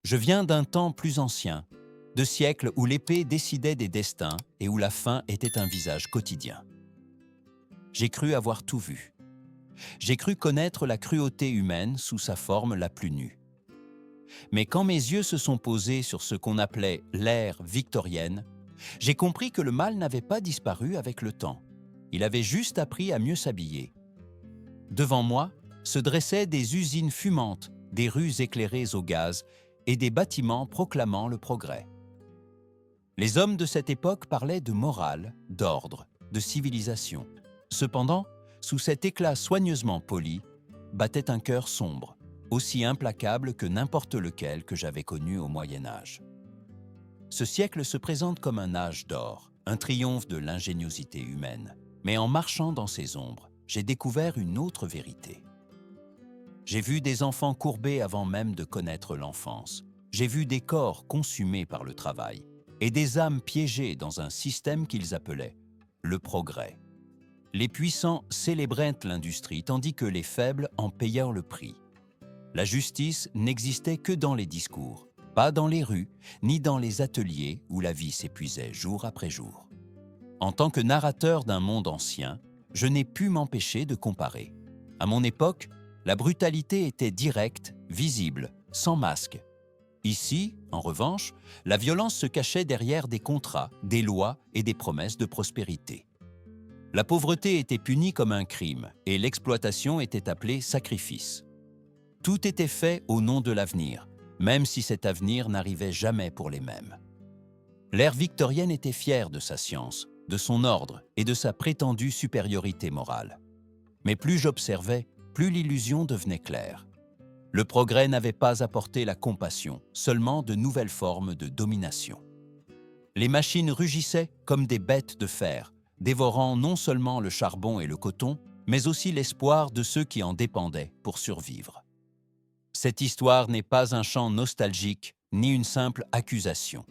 Je viens d'un temps plus ancien, de siècles où l'épée décidait des destins et où la faim était un visage quotidien. J'ai cru avoir tout vu. J'ai cru connaître la cruauté humaine sous sa forme la plus nue. Mais quand mes yeux se sont posés sur ce qu'on appelait l'ère victorienne, j'ai compris que le mal n'avait pas disparu avec le temps. Il avait juste appris à mieux s'habiller. Devant moi se dressaient des usines fumantes, des rues éclairées au gaz et des bâtiments proclamant le progrès. Les hommes de cette époque parlaient de morale, d'ordre, de civilisation. Cependant, sous cet éclat soigneusement poli, battait un cœur sombre, aussi implacable que n'importe lequel que j'avais connu au Moyen Âge. Ce siècle se présente comme un âge d'or, un triomphe de l'ingéniosité humaine. Mais en marchant dans ses ombres, j'ai découvert une autre vérité. J'ai vu des enfants courbés avant même de connaître l'enfance. J'ai vu des corps consumés par le travail et des âmes piégées dans un système qu'ils appelaient le progrès. Les puissants célébraient l'industrie tandis que les faibles en payèrent le prix. La justice n'existait que dans les discours, pas dans les rues, ni dans les ateliers où la vie s'épuisait jour après jour. En tant que narrateur d'un monde ancien, je n'ai pu m'empêcher de comparer. À mon époque, la brutalité était directe, visible, sans masque. Ici, en revanche, la violence se cachait derrière des contrats, des lois et des promesses de prospérité. La pauvreté était punie comme un crime et l'exploitation était appelée sacrifice. Tout était fait au nom de l'avenir, même si cet avenir n'arrivait jamais pour les mêmes. L'ère victorienne était fière de sa science, de son ordre et de sa prétendue supériorité morale. Mais plus j'observais, plus l'illusion devenait claire. Le progrès n'avait pas apporté la compassion, seulement de nouvelles formes de domination. Les machines rugissaient comme des bêtes de fer, dévorant non seulement le charbon et le coton, mais aussi l'espoir de ceux qui en dépendaient pour survivre. Cette histoire n'est pas un chant nostalgique, ni une simple accusation.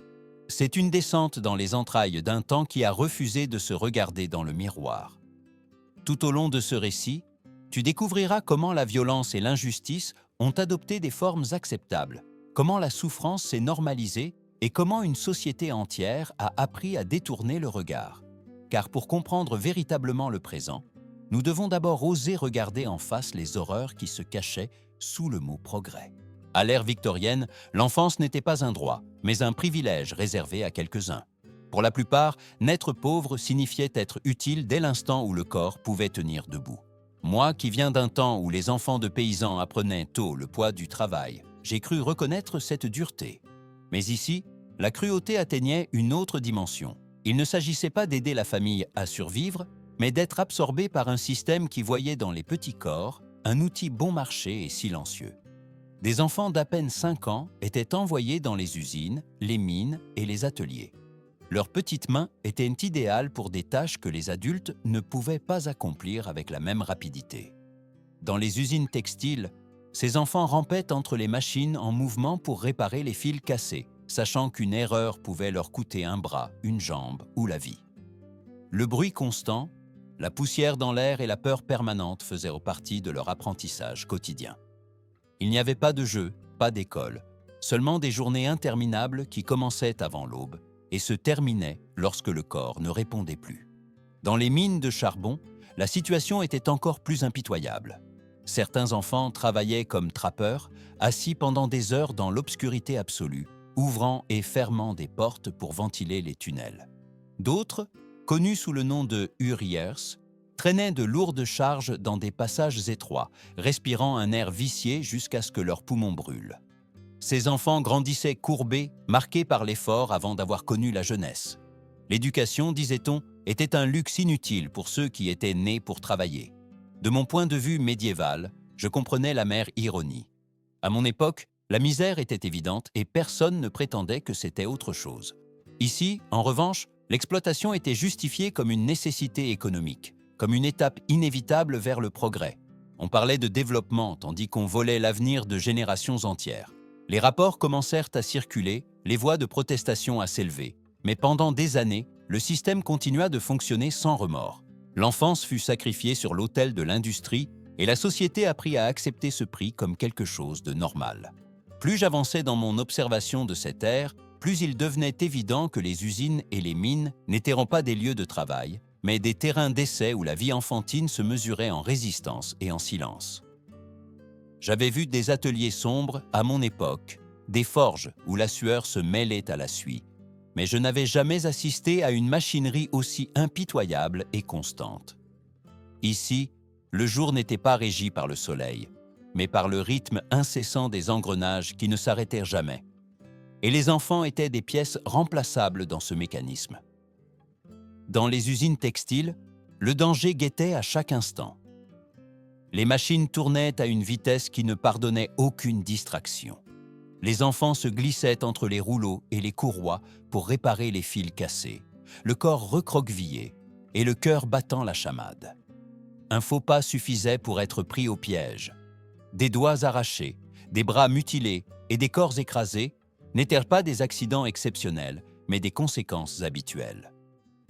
C'est une descente dans les entrailles d'un temps qui a refusé de se regarder dans le miroir. Tout au long de ce récit, tu découvriras comment la violence et l'injustice ont adopté des formes acceptables, comment la souffrance s'est normalisée et comment une société entière a appris à détourner le regard. Car pour comprendre véritablement le présent, nous devons d'abord oser regarder en face les horreurs qui se cachaient sous le mot progrès. À l'ère victorienne, l'enfance n'était pas un droit, mais un privilège réservé à quelques-uns. Pour la plupart, naître pauvre signifiait être utile dès l'instant où le corps pouvait tenir debout. Moi, qui viens d'un temps où les enfants de paysans apprenaient tôt le poids du travail, j'ai cru reconnaître cette dureté. Mais ici, la cruauté atteignait une autre dimension. Il ne s'agissait pas d'aider la famille à survivre, mais d'être absorbé par un système qui voyait dans les petits corps un outil bon marché et silencieux. Des enfants d'à peine 5 ans étaient envoyés dans les usines, les mines et les ateliers. Leurs petites mains étaient idéales pour des tâches que les adultes ne pouvaient pas accomplir avec la même rapidité. Dans les usines textiles, ces enfants rampaient entre les machines en mouvement pour réparer les fils cassés, sachant qu'une erreur pouvait leur coûter un bras, une jambe ou la vie. Le bruit constant, la poussière dans l'air et la peur permanente faisaient partie de leur apprentissage quotidien. Il n'y avait pas de jeu, pas d'école, seulement des journées interminables qui commençaient avant l'aube et se terminaient lorsque le corps ne répondait plus. Dans les mines de charbon, la situation était encore plus impitoyable. Certains enfants travaillaient comme trappeurs, assis pendant des heures dans l'obscurité absolue, ouvrant et fermant des portes pour ventiler les tunnels. D'autres, connus sous le nom de hurriers, traînaient de lourdes charges dans des passages étroits, respirant un air vicié jusqu'à ce que leurs poumons brûlent. Ces enfants grandissaient courbés, marqués par l'effort avant d'avoir connu la jeunesse. L'éducation, disait-on, était un luxe inutile pour ceux qui étaient nés pour travailler. De mon point de vue médiéval, je comprenais l'amère ironie. À mon époque, la misère était évidente et personne ne prétendait que c'était autre chose. Ici, en revanche, l'exploitation était justifiée comme une nécessité économique, comme une étape inévitable vers le progrès. On parlait de développement tandis qu'on volait l'avenir de générations entières. Les rapports commencèrent à circuler, les voix de protestation à s'élever. Mais pendant des années, le système continua de fonctionner sans remords. L'enfance fut sacrifiée sur l'autel de l'industrie et la société apprit à accepter ce prix comme quelque chose de normal. Plus j'avançais dans mon observation de cette ère, plus il devenait évident que les usines et les mines n'étaient pas des lieux de travail, mais des terrains d'essai où la vie enfantine se mesurait en résistance et en silence. J'avais vu des ateliers sombres à mon époque, des forges où la sueur se mêlait à la suie, mais je n'avais jamais assisté à une machinerie aussi impitoyable et constante. Ici, le jour n'était pas régi par le soleil, mais par le rythme incessant des engrenages qui ne s'arrêtèrent jamais. Et les enfants étaient des pièces remplaçables dans ce mécanisme. Dans les usines textiles, le danger guettait à chaque instant. Les machines tournaient à une vitesse qui ne pardonnait aucune distraction. Les enfants se glissaient entre les rouleaux et les courroies pour réparer les fils cassés, le corps recroquevillé et le cœur battant la chamade. Un faux pas suffisait pour être pris au piège. Des doigts arrachés, des bras mutilés et des corps écrasés n'étaient pas des accidents exceptionnels, mais des conséquences habituelles.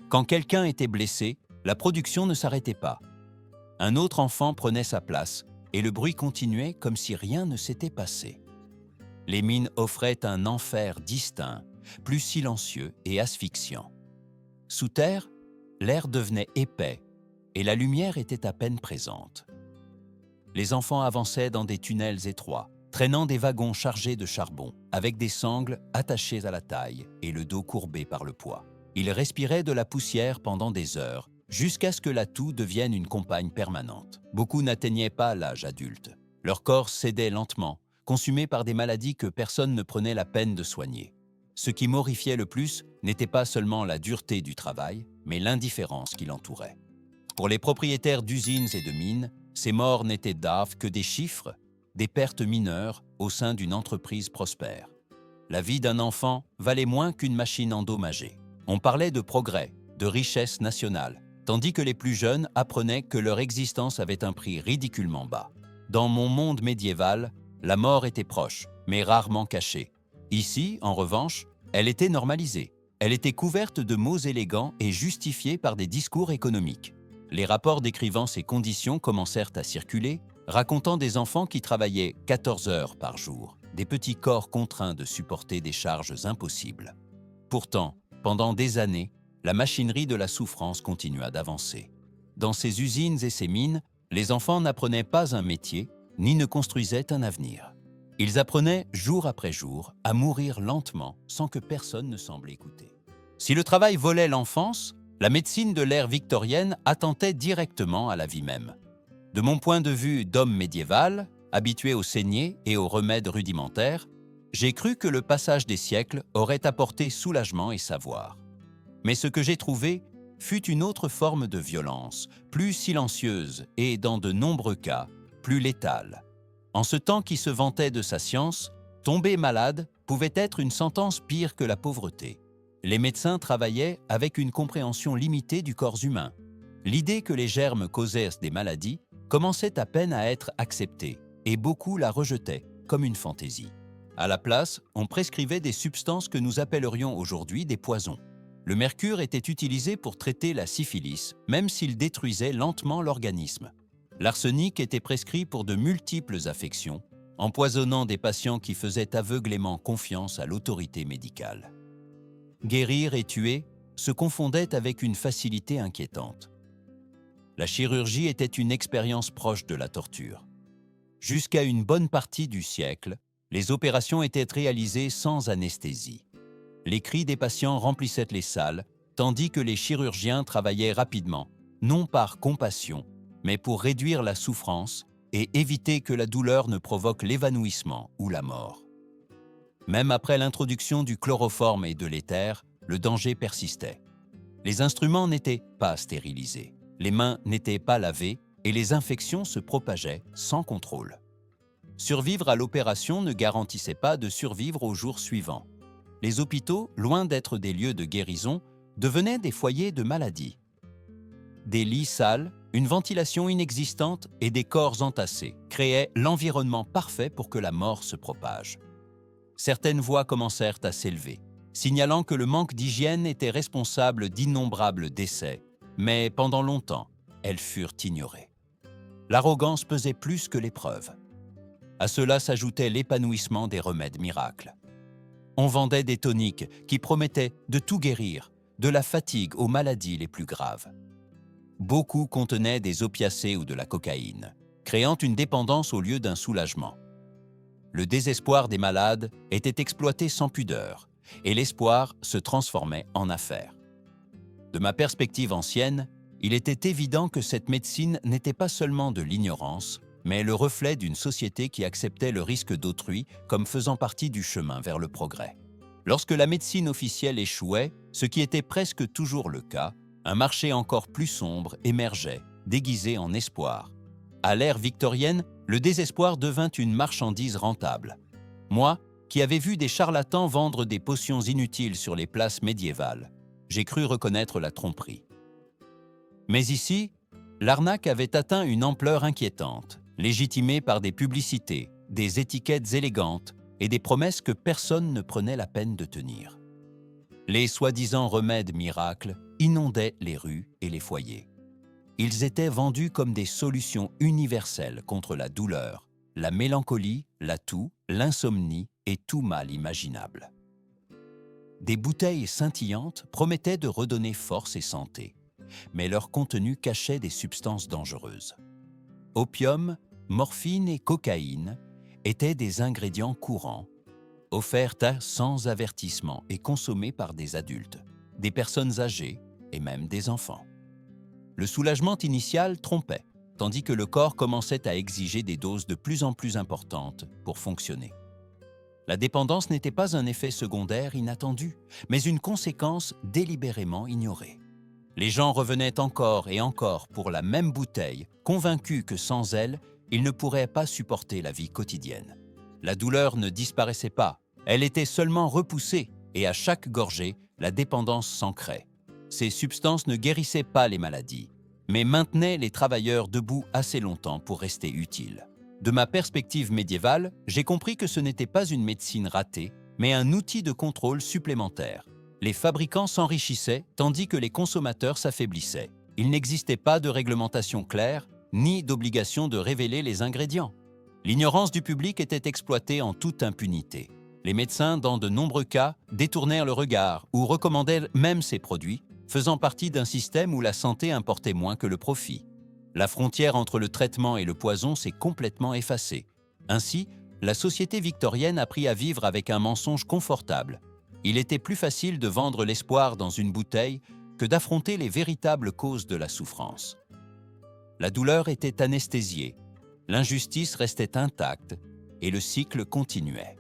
Quand quelqu'un était blessé, la production ne s'arrêtait pas. Un autre enfant prenait sa place et le bruit continuait comme si rien ne s'était passé. Les mines offraient un enfer distinct, plus silencieux et asphyxiant. Sous terre, l'air devenait épais et la lumière était à peine présente. Les enfants avançaient dans des tunnels étroits, traînant des wagons chargés de charbon, avec des sangles attachées à la taille et le dos courbé par le poids. Ils respiraient de la poussière pendant des heures, jusqu'à ce que la toux devienne une compagne permanente. Beaucoup n'atteignaient pas l'âge adulte. Leur corps cédait lentement, consumé par des maladies que personne ne prenait la peine de soigner. Ce qui m'horrifiait le plus n'était pas seulement la dureté du travail, mais l'indifférence qui l'entourait. Pour les propriétaires d'usines et de mines, ces morts n'étaient d'ave que des chiffres, des pertes mineures au sein d'une entreprise prospère. La vie d'un enfant valait moins qu'une machine endommagée. On parlait de progrès, de richesse nationale, tandis que les plus jeunes apprenaient que leur existence avait un prix ridiculement bas. Dans mon monde médiéval, la mort était proche, mais rarement cachée. Ici, en revanche, elle était normalisée. Elle était couverte de mots élégants et justifiée par des discours économiques. Les rapports décrivant ces conditions commencèrent à circuler, racontant des enfants qui travaillaient 14 heures par jour, des petits corps contraints de supporter des charges impossibles. Pourtant, pendant des années, la machinerie de la souffrance continua d'avancer. Dans ces usines et ces mines, les enfants n'apprenaient pas un métier, ni ne construisaient un avenir. Ils apprenaient, jour après jour, à mourir lentement, sans que personne ne semble écouter. Si le travail volait l'enfance, la médecine de l'ère victorienne attentait directement à la vie même. De mon point de vue d'homme médiéval, habitué aux saignées et aux remèdes rudimentaires, j'ai cru que le passage des siècles aurait apporté soulagement et savoir. Mais ce que j'ai trouvé fut une autre forme de violence, plus silencieuse et, dans de nombreux cas, plus létale. En ce temps qui se vantait de sa science, tomber malade pouvait être une sentence pire que la pauvreté. Les médecins travaillaient avec une compréhension limitée du corps humain. L'idée que les germes causaient des maladies commençait à peine à être acceptée, et beaucoup la rejetaient comme une fantaisie. À la place, on prescrivait des substances que nous appellerions aujourd'hui des poisons. Le mercure était utilisé pour traiter la syphilis, même s'il détruisait lentement l'organisme. L'arsenic était prescrit pour de multiples affections, empoisonnant des patients qui faisaient aveuglément confiance à l'autorité médicale. Guérir et tuer se confondaient avec une facilité inquiétante. La chirurgie était une expérience proche de la torture. Jusqu'à une bonne partie du siècle, les opérations étaient réalisées sans anesthésie. Les cris des patients remplissaient les salles, tandis que les chirurgiens travaillaient rapidement, non par compassion, mais pour réduire la souffrance et éviter que la douleur ne provoque l'évanouissement ou la mort. Même après l'introduction du chloroforme et de l'éther, le danger persistait. Les instruments n'étaient pas stérilisés, les mains n'étaient pas lavées et les infections se propageaient sans contrôle. Survivre à l'opération ne garantissait pas de survivre aux jours suivants. Les hôpitaux, loin d'être des lieux de guérison, devenaient des foyers de maladie. Des lits sales, une ventilation inexistante et des corps entassés créaient l'environnement parfait pour que la mort se propage. Certaines voix commencèrent à s'élever, signalant que le manque d'hygiène était responsable d'innombrables décès, mais pendant longtemps, elles furent ignorées. L'arrogance pesait plus que l'épreuve. À cela s'ajoutait l'épanouissement des remèdes miracles. On vendait des toniques qui promettaient de tout guérir, de la fatigue aux maladies les plus graves. Beaucoup contenaient des opiacés ou de la cocaïne, créant une dépendance au lieu d'un soulagement. Le désespoir des malades était exploité sans pudeur, et l'espoir se transformait en affaire. De ma perspective ancienne, il était évident que cette médecine n'était pas seulement de l'ignorance, mais le reflet d'une société qui acceptait le risque d'autrui comme faisant partie du chemin vers le progrès. Lorsque la médecine officielle échouait, ce qui était presque toujours le cas, un marché encore plus sombre émergeait, déguisé en espoir. À l'ère victorienne, le désespoir devint une marchandise rentable. Moi, qui avais vu des charlatans vendre des potions inutiles sur les places médiévales, j'ai cru reconnaître la tromperie. Mais ici, l'arnaque avait atteint une ampleur inquiétante, légitimée par des publicités, des étiquettes élégantes et des promesses que personne ne prenait la peine de tenir. Les soi-disant remèdes miracles inondaient les rues et les foyers. Ils étaient vendus comme des solutions universelles contre la douleur, la mélancolie, la toux, l'insomnie et tout mal imaginable. Des bouteilles scintillantes promettaient de redonner force et santé, mais leur contenu cachait des substances dangereuses. Opium, morphine et cocaïne étaient des ingrédients courants, offerts sans avertissement et consommés par des adultes, des personnes âgées et même des enfants. Le soulagement initial trompait, tandis que le corps commençait à exiger des doses de plus en plus importantes pour fonctionner. La dépendance n'était pas un effet secondaire inattendu, mais une conséquence délibérément ignorée. Les gens revenaient encore et encore pour la même bouteille, convaincus que sans elle, ils ne pourraient pas supporter la vie quotidienne. La douleur ne disparaissait pas, elle était seulement repoussée, et à chaque gorgée, la dépendance s'ancrait. Ces substances ne guérissaient pas les maladies, mais maintenaient les travailleurs debout assez longtemps pour rester utiles. De ma perspective médiévale, j'ai compris que ce n'était pas une médecine ratée, mais un outil de contrôle supplémentaire. Les fabricants s'enrichissaient tandis que les consommateurs s'affaiblissaient. Il n'existait pas de réglementation claire, ni d'obligation de révéler les ingrédients. L'ignorance du public était exploitée en toute impunité. Les médecins, dans de nombreux cas, détournèrent le regard ou recommandaient même ces produits, faisant partie d'un système où la santé importait moins que le profit. La frontière entre le traitement et le poison s'est complètement effacée. Ainsi, la société victorienne apprit à vivre avec un mensonge confortable. Il était plus facile de vendre l'espoir dans une bouteille que d'affronter les véritables causes de la souffrance. La douleur était anesthésiée, l'injustice restait intacte et le cycle continuait.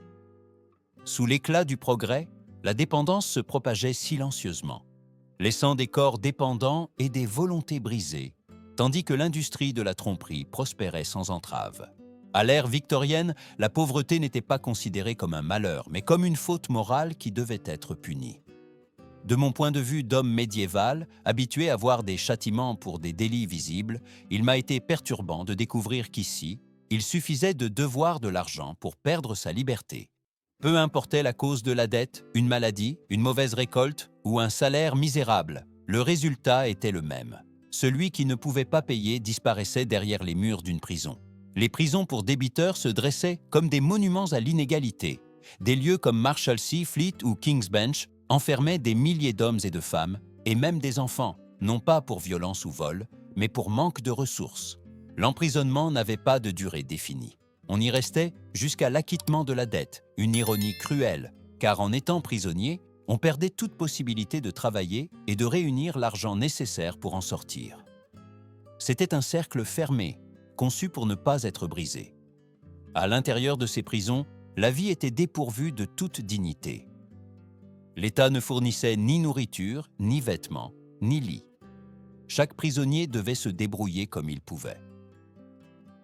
Sous l'éclat du progrès, la dépendance se propageait silencieusement, laissant des corps dépendants et des volontés brisées, tandis que l'industrie de la tromperie prospérait sans entrave. À l'ère victorienne, la pauvreté n'était pas considérée comme un malheur, mais comme une faute morale qui devait être punie. De mon point de vue d'homme médiéval, habitué à voir des châtiments pour des délits visibles, il m'a été perturbant de découvrir qu'ici, il suffisait de devoir de l'argent pour perdre sa liberté. Peu importait la cause de la dette, une maladie, une mauvaise récolte ou un salaire misérable, le résultat était le même. Celui qui ne pouvait pas payer disparaissait derrière les murs d'une prison. Les prisons pour débiteurs se dressaient comme des monuments à l'inégalité. Des lieux comme Marshalsea, Fleet ou King's Bench enfermaient des milliers d'hommes et de femmes, et même des enfants, non pas pour violence ou vol, mais pour manque de ressources. L'emprisonnement n'avait pas de durée définie. On y restait jusqu'à l'acquittement de la dette, une ironie cruelle, car en étant prisonnier, on perdait toute possibilité de travailler et de réunir l'argent nécessaire pour en sortir. C'était un cercle fermé, conçu pour ne pas être brisé. À l'intérieur de ces prisons, la vie était dépourvue de toute dignité. L'État ne fournissait ni nourriture, ni vêtements, ni lit. Chaque prisonnier devait se débrouiller comme il pouvait.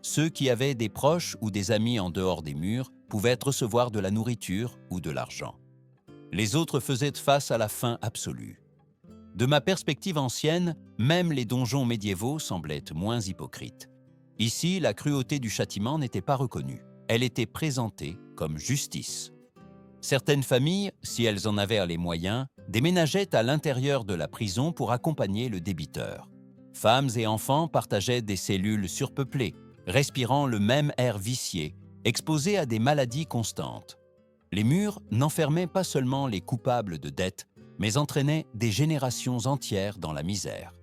Ceux qui avaient des proches ou des amis en dehors des murs pouvaient recevoir de la nourriture ou de l'argent. Les autres faisaient face à la faim absolue. De ma perspective ancienne, même les donjons médiévaux semblaient moins hypocrites. Ici, la cruauté du châtiment n'était pas reconnue. Elle était présentée comme justice. Certaines familles, si elles en avaient les moyens, déménageaient à l'intérieur de la prison pour accompagner le débiteur. Femmes et enfants partageaient des cellules surpeuplées, respirant le même air vicié exposés à des maladies constantes. Les murs n'enfermaient pas seulement les coupables de dettes, mais entraînaient des générations entières dans la misère.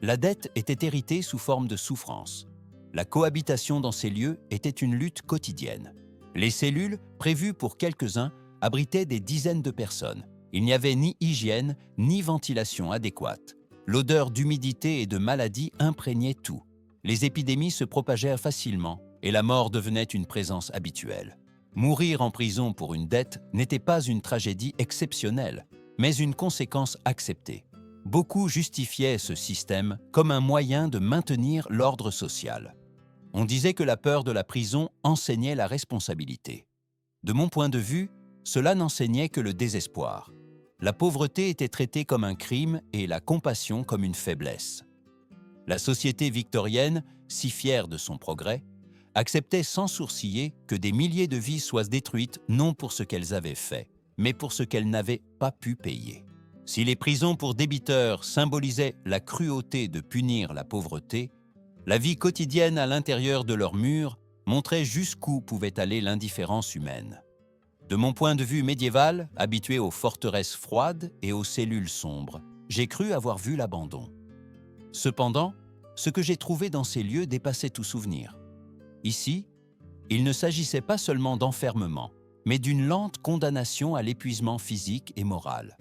La dette était héritée sous forme de souffrance. La cohabitation dans ces lieux était une lutte quotidienne. Les cellules, prévues pour quelques-uns, abritaient des dizaines de personnes. Il n'y avait ni hygiène, ni ventilation adéquate. L'odeur d'humidité et de maladie imprégnait tout. Les épidémies se propagèrent facilement et la mort devenait une présence habituelle. Mourir en prison pour une dette n'était pas une tragédie exceptionnelle, mais une conséquence acceptée. Beaucoup justifiaient ce système comme un moyen de maintenir l'ordre social. On disait que la peur de la prison enseignait la responsabilité. De mon point de vue, cela n'enseignait que le désespoir. La pauvreté était traitée comme un crime et la compassion comme une faiblesse. La société victorienne, si fière de son progrès, acceptait sans sourciller que des milliers de vies soient détruites non pour ce qu'elles avaient fait, mais pour ce qu'elles n'avaient pas pu payer. Si les prisons pour débiteurs symbolisaient la cruauté de punir la pauvreté, la vie quotidienne à l'intérieur de leurs murs montrait jusqu'où pouvait aller l'indifférence humaine. De mon point de vue médiéval, habitué aux forteresses froides et aux cellules sombres, j'ai cru avoir vu l'abandon. Cependant, ce que j'ai trouvé dans ces lieux dépassait tout souvenir. Ici, il ne s'agissait pas seulement d'enfermement, mais d'une lente condamnation à l'épuisement physique et moral.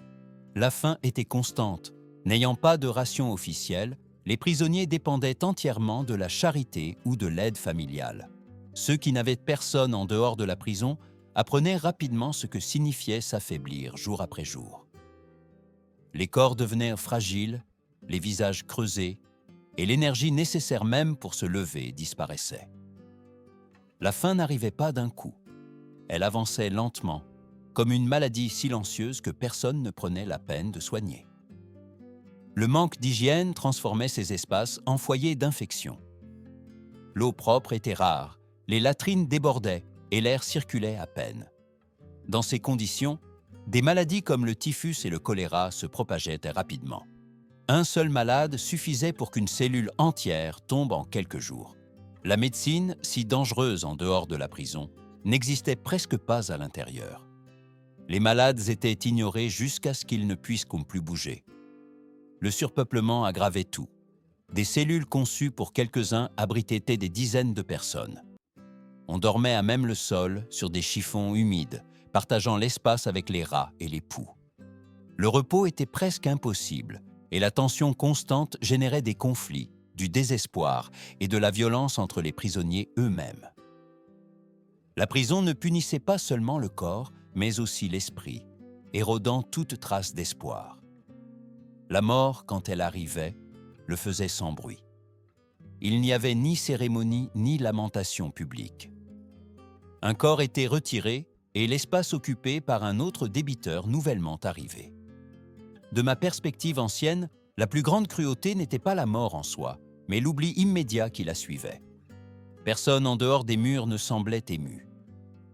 La faim était constante. N'ayant pas de ration officielle, les prisonniers dépendaient entièrement de la charité ou de l'aide familiale. Ceux qui n'avaient personne en dehors de la prison apprenaient rapidement ce que signifiait s'affaiblir jour après jour. Les corps devenaient fragiles, les visages creusés, et l'énergie nécessaire même pour se lever disparaissait. La faim n'arrivait pas d'un coup. Elle avançait lentement, comme une maladie silencieuse que personne ne prenait la peine de soigner. Le manque d'hygiène transformait ces espaces en foyers d'infection. L'eau propre était rare, les latrines débordaient et l'air circulait à peine. Dans ces conditions, des maladies comme le typhus et le choléra se propageaient rapidement. Un seul malade suffisait pour qu'une cellule entière tombe en quelques jours. La médecine, si dangereuse en dehors de la prison, n'existait presque pas à l'intérieur. Les malades étaient ignorés jusqu'à ce qu'ils ne puissent plus bouger. Le surpeuplement aggravait tout. Des cellules conçues pour quelques-uns abritaient des dizaines de personnes. On dormait à même le sol, sur des chiffons humides, partageant l'espace avec les rats et les poux. Le repos était presque impossible, et la tension constante générait des conflits, du désespoir et de la violence entre les prisonniers eux-mêmes. La prison ne punissait pas seulement le corps, mais aussi l'esprit, érodant toute trace d'espoir. La mort, quand elle arrivait, le faisait sans bruit. Il n'y avait ni cérémonie ni lamentation publique. Un corps était retiré et l'espace occupé par un autre débiteur nouvellement arrivé. De ma perspective ancienne, la plus grande cruauté n'était pas la mort en soi, mais l'oubli immédiat qui la suivait. Personne en dehors des murs ne semblait ému.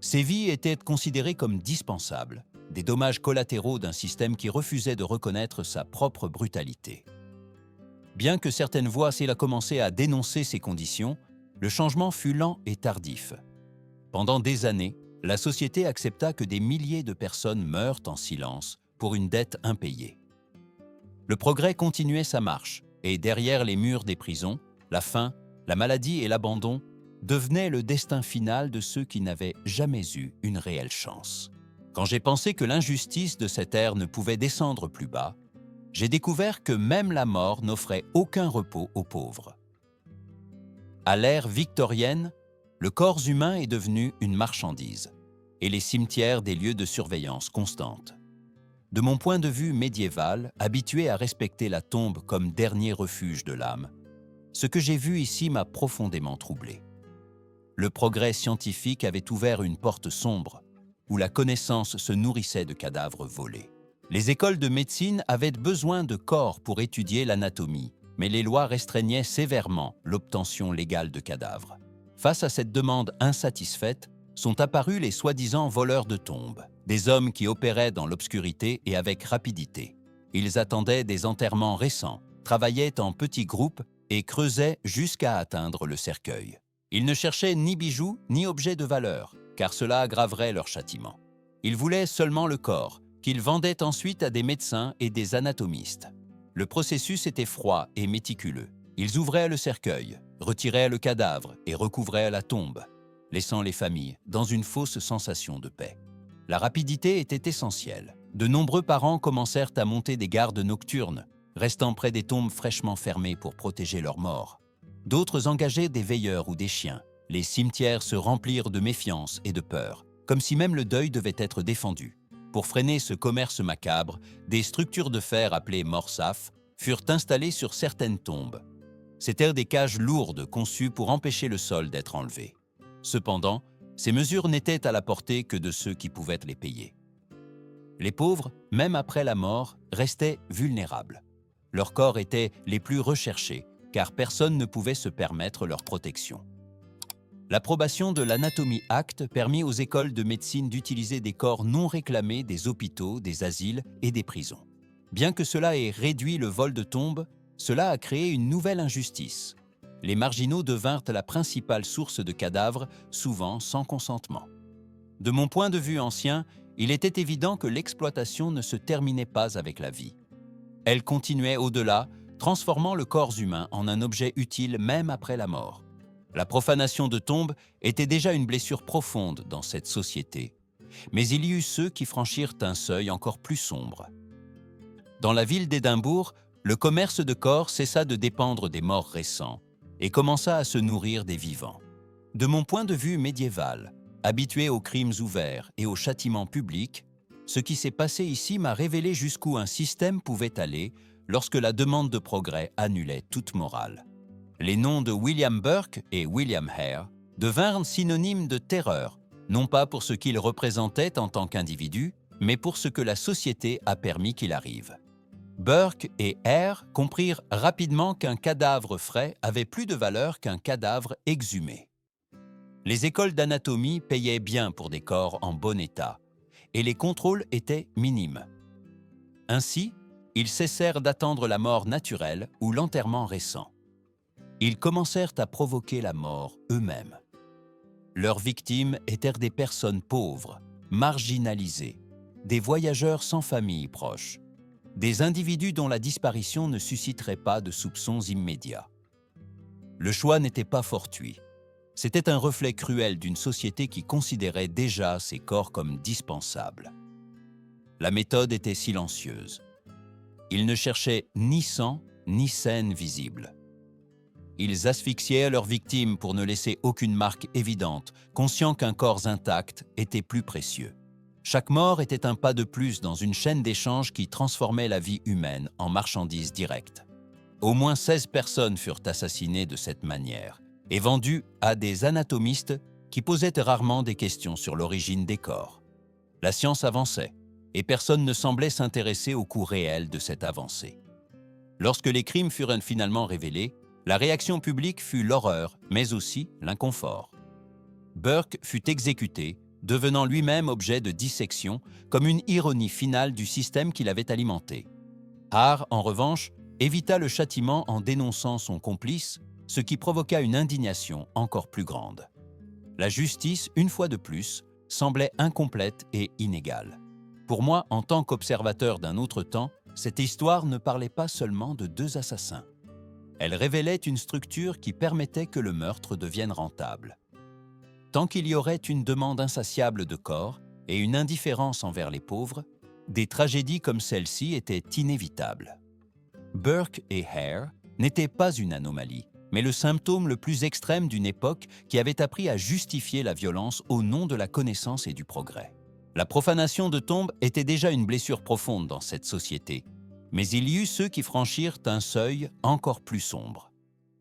Ces vies étaient considérées comme dispensables, des dommages collatéraux d'un système qui refusait de reconnaître sa propre brutalité. Bien que certaines voix aient commencé à dénoncer ces conditions, le changement fut lent et tardif. Pendant des années, la société accepta que des milliers de personnes meurent en silence pour une dette impayée. Le progrès continuait sa marche, et derrière les murs des prisons, la faim, la maladie et l'abandon devenaient le destin final de ceux qui n'avaient jamais eu une réelle chance. Quand j'ai pensé que l'injustice de cette ère ne pouvait descendre plus bas, j'ai découvert que même la mort n'offrait aucun repos aux pauvres. À l'ère victorienne, le corps humain est devenu une marchandise, et les cimetières des lieux de surveillance constante. De mon point de vue médiéval, habitué à respecter la tombe comme dernier refuge de l'âme, ce que j'ai vu ici m'a profondément troublé. Le progrès scientifique avait ouvert une porte sombre, où la connaissance se nourrissait de cadavres volés. Les écoles de médecine avaient besoin de corps pour étudier l'anatomie, mais les lois restreignaient sévèrement l'obtention légale de cadavres. Face à cette demande insatisfaite, sont apparus les soi-disant voleurs de tombes, des hommes qui opéraient dans l'obscurité et avec rapidité. Ils attendaient des enterrements récents, travaillaient en petits groupes et creusaient jusqu'à atteindre le cercueil. Ils ne cherchaient ni bijoux ni objets de valeur, car cela aggraverait leur châtiment. Ils voulaient seulement le corps, qu'ils vendaient ensuite à des médecins et des anatomistes. Le processus était froid et méticuleux. Ils ouvraient le cercueil, retiraient le cadavre et recouvraient la tombe, laissant les familles dans une fausse sensation de paix. La rapidité était essentielle. De nombreux parents commencèrent à monter des gardes nocturnes, restant près des tombes fraîchement fermées pour protéger leurs morts. D'autres engageaient des veilleurs ou des chiens. Les cimetières se remplirent de méfiance et de peur, comme si même le deuil devait être défendu. Pour freiner ce commerce macabre, des structures de fer appelées morsaf furent installées sur certaines tombes. C'étaient des cages lourdes conçues pour empêcher le sol d'être enlevé. Cependant, ces mesures n'étaient à la portée que de ceux qui pouvaient les payer. Les pauvres, même après la mort, restaient vulnérables. Leurs corps étaient les plus recherchés, car personne ne pouvait se permettre leur protection. L'approbation de l'Anatomy Act permit aux écoles de médecine d'utiliser des corps non réclamés des hôpitaux, des asiles et des prisons. Bien que cela ait réduit le vol de tombes, cela a créé une nouvelle injustice. Les marginaux devinrent la principale source de cadavres, souvent sans consentement. De mon point de vue ancien, il était évident que l'exploitation ne se terminait pas avec la vie. Elle continuait au-delà, transformant le corps humain en un objet utile même après la mort. La profanation de tombes était déjà une blessure profonde dans cette société, mais il y eut ceux qui franchirent un seuil encore plus sombre. Dans la ville d'Édimbourg, le commerce de corps cessa de dépendre des morts récents et commença à se nourrir des vivants. De mon point de vue médiéval, habitué aux crimes ouverts et aux châtiments publics, ce qui s'est passé ici m'a révélé jusqu'où un système pouvait aller lorsque la demande de progrès annulait toute morale. Les noms de William Burke et William Hare devinrent synonymes de terreur, non pas pour ce qu'ils représentaient en tant qu'individus, mais pour ce que la société a permis qu'il arrive. Burke et Hare comprirent rapidement qu'un cadavre frais avait plus de valeur qu'un cadavre exhumé. Les écoles d'anatomie payaient bien pour des corps en bon état, et les contrôles étaient minimes. Ainsi, ils cessèrent d'attendre la mort naturelle ou l'enterrement récent. Ils commencèrent à provoquer la mort eux-mêmes. Leurs victimes étaient des personnes pauvres, marginalisées, des voyageurs sans famille proche, des individus dont la disparition ne susciterait pas de soupçons immédiats. Le choix n'était pas fortuit. C'était un reflet cruel d'une société qui considérait déjà ces corps comme dispensables. La méthode était silencieuse. Ils ne cherchaient ni sang, ni scène visible. Ils asphyxiaient leurs victimes pour ne laisser aucune marque évidente, conscients qu'un corps intact était plus précieux. Chaque mort était un pas de plus dans une chaîne d'échange qui transformait la vie humaine en marchandise directe. Au moins 16 personnes furent assassinées de cette manière et vendues à des anatomistes qui posaient rarement des questions sur l'origine des corps. La science avançait et personne ne semblait s'intéresser au coût réel de cette avancée. Lorsque les crimes furent finalement révélés, la réaction publique fut l'horreur, mais aussi l'inconfort. Burke fut exécuté, devenant lui-même objet de dissection, comme une ironie finale du système qu'il avait alimenté. Hare, en revanche, évita le châtiment en dénonçant son complice, ce qui provoqua une indignation encore plus grande. La justice, une fois de plus, semblait incomplète et inégale. Pour moi, en tant qu'observateur d'un autre temps, cette histoire ne parlait pas seulement de deux assassins. Elle révélait une structure qui permettait que le meurtre devienne rentable. Tant qu'il y aurait une demande insatiable de corps et une indifférence envers les pauvres, des tragédies comme celle-ci étaient inévitables. Burke et Hare n'étaient pas une anomalie, mais le symptôme le plus extrême d'une époque qui avait appris à justifier la violence au nom de la connaissance et du progrès. La profanation de tombes était déjà une blessure profonde dans cette société, mais il y eut ceux qui franchirent un seuil encore plus sombre.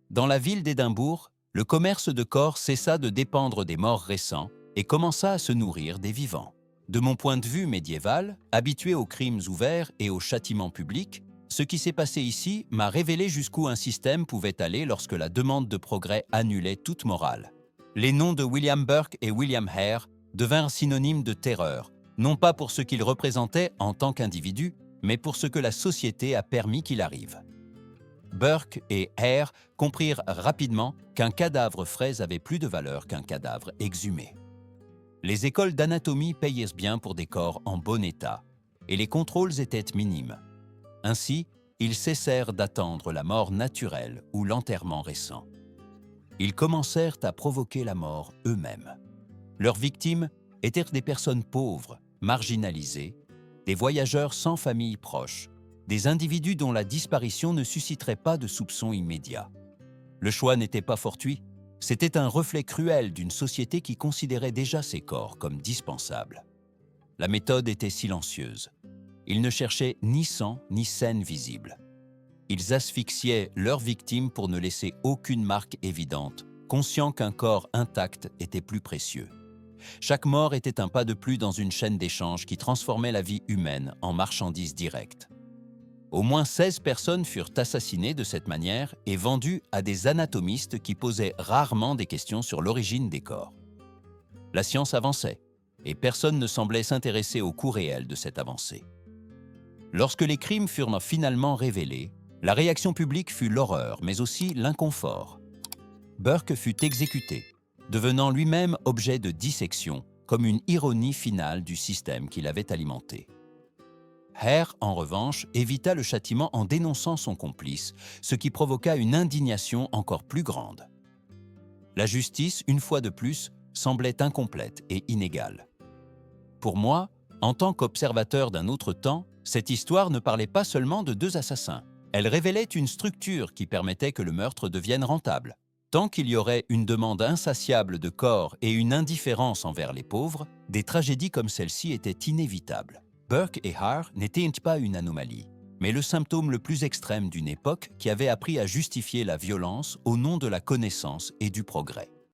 Dans la ville d'Édimbourg, le commerce de corps cessa de dépendre des morts récents et commença à se nourrir des vivants. De mon point de vue médiéval, habitué aux crimes ouverts et aux châtiments publics, ce qui s'est passé ici m'a révélé jusqu'où un système pouvait aller lorsque la demande de progrès annulait toute morale. Les noms de William Burke et William Hare devinrent synonymes de terreur, non pas pour ce qu'ils représentaient en tant qu'individus, mais pour ce que la société a permis qu'il arrive. Burke et Hare comprirent rapidement qu'un cadavre frais avait plus de valeur qu'un cadavre exhumé. Les écoles d'anatomie payaient bien pour des corps en bon état, et les contrôles étaient minimes. Ainsi, ils cessèrent d'attendre la mort naturelle ou l'enterrement récent. Ils commencèrent à provoquer la mort eux-mêmes. Leurs victimes étaient des personnes pauvres, marginalisées, des voyageurs sans famille proche, des individus dont la disparition ne susciterait pas de soupçons immédiats. Le choix n'était pas fortuit, c'était un reflet cruel d'une société qui considérait déjà ces corps comme dispensables. La méthode était silencieuse. Ils ne cherchaient ni sang ni scène visible. Ils asphyxiaient leurs victimes pour ne laisser aucune marque évidente, conscients qu'un corps intact était plus précieux. Chaque mort était un pas de plus dans une chaîne d'échange qui transformait la vie humaine en marchandise directe. Au moins 16 personnes furent assassinées de cette manière et vendues à des anatomistes qui posaient rarement des questions sur l'origine des corps. La science avançait, et personne ne semblait s'intéresser au coût réel de cette avancée. Lorsque les crimes furent finalement révélés, la réaction publique fut l'horreur, mais aussi l'inconfort. Burke fut exécuté, devenant lui-même objet de dissection, comme une ironie finale du système qu'il avait alimenté. Hare, en revanche, évita le châtiment en dénonçant son complice, ce qui provoqua une indignation encore plus grande. La justice, une fois de plus, semblait incomplète et inégale. Pour moi, en tant qu'observateur d'un autre temps, cette histoire ne parlait pas seulement de deux assassins. Elle révélait une structure qui permettait que le meurtre devienne rentable. Tant qu'il y aurait une demande insatiable de corps et une indifférence envers les pauvres, des tragédies comme celle-ci étaient inévitables. Burke et Hare n'étaient pas une anomalie, mais le symptôme le plus extrême d'une époque qui avait appris à justifier la violence au nom de la connaissance et du progrès.